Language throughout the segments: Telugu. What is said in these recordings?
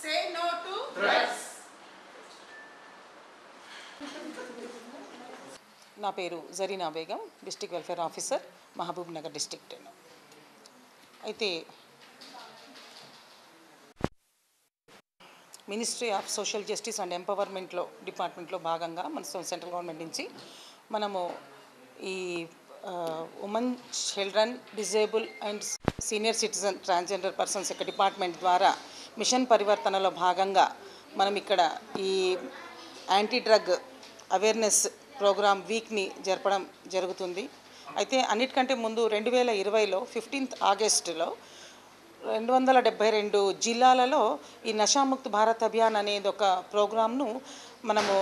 Say no to drugs. నా పేరు Zarina Begum, district welfare officer, Mahabubnagar district. అయితే ministry of social justice and ఎంపవర్మెంట్లో డిపార్ట్మెంట్లో భాగంగా మన సెంట్రల్ గవర్నమెంట్ నుంచి మనము ఈ women, children, disable and senior citizen, transgender persons యొక్క డిపార్ట్మెంట్ ద్వారా మిషన్ పరివర్తనలో భాగంగా మనం ఇక్కడ ఈ యాంటీ డ్రగ్ అవేర్నెస్ ప్రోగ్రామ్ వీక్ని జరపడం జరుగుతుంది. అయితే అన్నిటికంటే ముందు 2020లో 15th ఆగస్టులో 272 జిల్లాలలో ఈ నషాముక్త్ భారత్ అభియాన్ అనేది ఒక ప్రోగ్రామ్ను మనము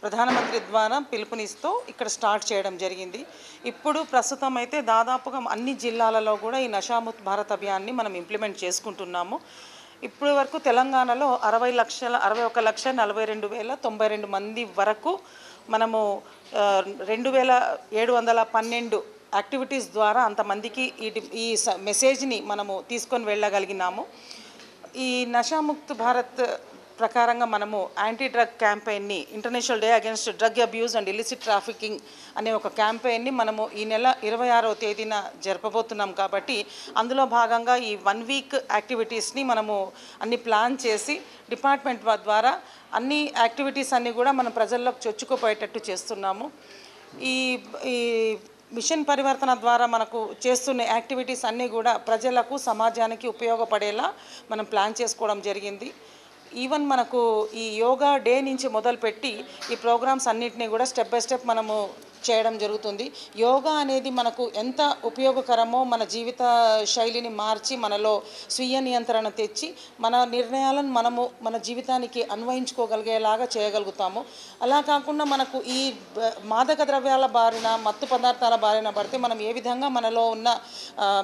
ప్రధానమంత్రి ద్వారా పిలుపునిస్తూ ఇక్కడ స్టార్ట్ చేయడం జరిగింది. ఇప్పుడు ప్రస్తుతం అయితే దాదాపుగా అన్ని జిల్లాలలో కూడా ఈ నషాముక్త్ భారత్ అభియాన్ని మనం ఇంప్లిమెంట్ చేసుకుంటున్నాము. ఇప్పటి వరకు తెలంగాణలో 61,42,092 మంది వరకు మనము 2,712 యాక్టివిటీస్ ద్వారా అంతమందికి ఈ మెసేజ్ని మనము తీసుకొని వెళ్ళగలిగినాము. ఈ నషాముక్త్ భారత్ ప్రకారంగా మనము యాంటీ డ్రగ్ క్యాంపెయిన్ని, international day against drug abuse and illicit trafficking అనే ఒక క్యాంపెయిన్ని మనము ఈ నెల 26వ తేదీన జరపబోతున్నాం. కాబట్టి అందులో భాగంగా ఈ 1 వీక్ యాక్టివిటీస్ని మనము అన్ని ప్లాన్ చేసి డిపార్ట్మెంట్ ద్వారా అన్ని యాక్టివిటీస్ అన్నీ కూడా మనం ప్రజల్లోకి చొచ్చుకుపోయేటట్టు చేస్తున్నాము. ఈ మిషన్ పరివర్తన ద్వారా మనకు చేస్తున్న యాక్టివిటీస్ అన్నీ కూడా ప్రజలకు, సమాజానికి ఉపయోగపడేలా మనం ప్లాన్ చేసుకోవడం జరిగింది. ఈవెన్ మనకు ఈ యోగా డే నుంచి మొదలుపెట్టి ఈ ప్రోగ్రామ్స్ అన్నింటినీ కూడా స్టెప్ బై స్టెప్ మనము చేయడం జరుగుతుంది. యోగా అనేది మనకు ఎంత ఉపయోగకరమో, మన జీవిత శైలిని మార్చి మనలో స్వీయ నియంత్రణ తెచ్చి మన నిర్ణయాలను మనము మన జీవితానికి అన్వయించుకోగలిగేలాగా చేయగలుగుతాము. అలా కాకుండా మనకు ఈ మాదక ద్రవ్యాల బారిన, మత్తు పదార్థాల బారిన పడితే మనం ఏ విధంగా మనలో ఉన్న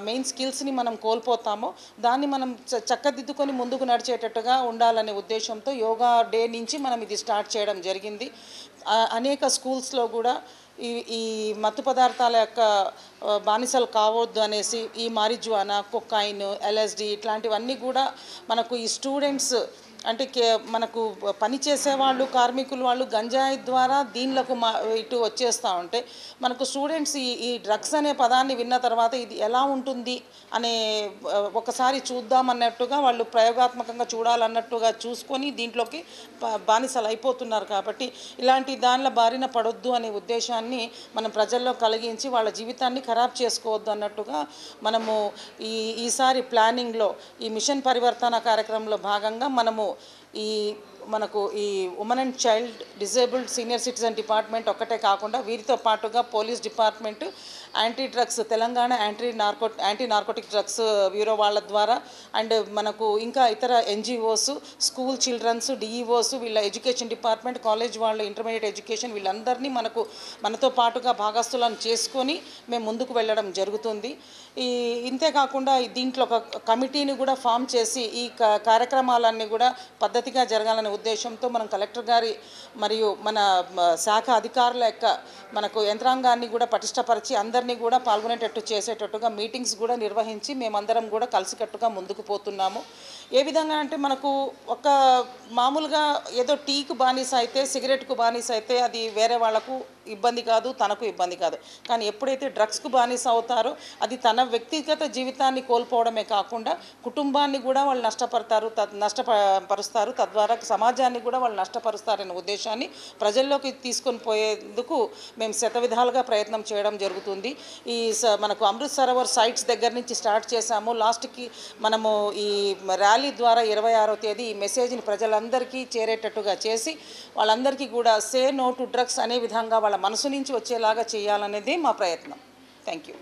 మెయిన్ స్కిల్స్ని మనం కోల్పోతామో దాన్ని మనం చక్కదిద్దుకొని ముందుకు నడిచేటట్టుగా ఉండాలనే ఉద్దేశంతో యోగా డే నుంచి మనం ఇది స్టార్ట్ చేయడం జరిగింది. అనేక స్కూల్స్లో కూడా ఈ మత్తు పదార్థాల యొక్క బానిసలు కావద్దు అనేసి ఈ మారిజువానా, కొకైన్, ఎల్ఎస్డి ఇట్లాంటివన్నీ కూడా మనకు ఈ స్టూడెంట్స్ అంటే మనకు పనిచేసేవాళ్ళు, కార్మికులు వాళ్ళు గంజాయి ద్వారా దీనిలకు ఇటు వచ్చేస్తూ ఉంటే మనకు స్టూడెంట్స్ ఈ డ్రగ్స్ అనే పదాన్ని విన్న తర్వాత ఇది ఎలా ఉంటుంది అనే ఒకసారి చూద్దామన్నట్టుగా వాళ్ళు ప్రయోగాత్మకంగా చూడాలన్నట్టుగా చూసుకొని దీంట్లోకి బానిసలు అయిపోతున్నారు. కాబట్టి ఇలాంటి దానిలో బారిన పడొద్దు అనే ఉద్దేశాన్ని మనం ప్రజల్లో కలిగించి వాళ్ళ జీవితాన్ని ఖరాబ్ చేసుకోవద్దు అన్నట్టుగా మనము ఈసారి ప్లానింగ్లో ఈ మిషన్ పరివర్తన కార్యక్రమంలో భాగంగా మనము మనకు ఈ women and child, disabled, senior citizen department ఒక్కటే కాకుండా వీరితో పాటుగా police department, anti drugs, Telangana anti narcotic drugs bureau వాళ్ళ ద్వారా అండ్ మనకు ఇంకా ఇతర ఎన్జిఓస్, స్కూల్ చిల్డ్రన్స్, డిఈఓస్, వీళ్ళ ఎడ్యుకేషన్ డిపార్ట్మెంట్, కాలేజ్ వాళ్ళ ఇంటర్మీడియట్ ఎడ్యుకేషన్ వీళ్ళందరినీ మనతో పాటుగా భాగస్తులను చేసుకొని మేము ముందుకు వెళ్ళడం జరుగుతుంది. ఇంతేకాకుండా దీంట్లో ఒక కమిటీని కూడా ఫామ్ చేసి ఈ కార్యక్రమాలన్నీ కూడా పద్ధతిగా జరగాలనే ఉద్దేశంతో మనం కలెక్టర్ గారి మరియు మన శాఖ అధికారుల యొక్క మనకు యంత్రాంగాన్ని కూడా పటిష్టపరిచి అందరినీ కూడా పాల్గొనేటట్టు చేసేటట్టుగా మీటింగ్స్ కూడా నిర్వహించి మేమందరం కూడా కలిసికట్టుగా ముందుకు పోతున్నాము. ఏ విధంగా అంటే మనకు ఒక మామూలుగా ఏదో టీకు బానిస అయితే, సిగరెట్కు బానిస అయితే అది వేరే వాళ్లకు ఇబ్బంది కాదు, తనకు ఇబ్బంది కాదు. కానీ ఎప్పుడైతే డ్రగ్స్కు బానిస అవుతారో అది తన వ్యక్తిగత జీవితాన్ని కోల్పోవడమే కాకుండా కుటుంబాన్ని కూడా వాళ్ళు నష్టపరుస్తారు, తద్వారా సమాజాన్ని కూడా వాళ్ళు నష్టపరుస్తారనే ఉద్దేశాన్ని ప్రజల్లోకి తీసుకొని పోయేందుకు మేము శతవిధాలుగా ప్రయత్నం చేయడం జరుగుతుంది. మనకు అమృత్ సరోవర్ సైట్స్ దగ్గర నుంచి స్టార్ట్ చేశాము. లాస్ట్కి మనము ఈ ర్యాలీ ద్వారా 26వ తేదీ ఈ మెసేజ్ని ప్రజలందరికీ చేరేటట్టుగా చేసి వాళ్ళందరికీ కూడా సే నో టు డ్రగ్స్ అనే విధంగా వాళ్ళ మనసు నుంచి వచ్చేలాగా చేయాలనేది మా ప్రయత్నం. Thank you.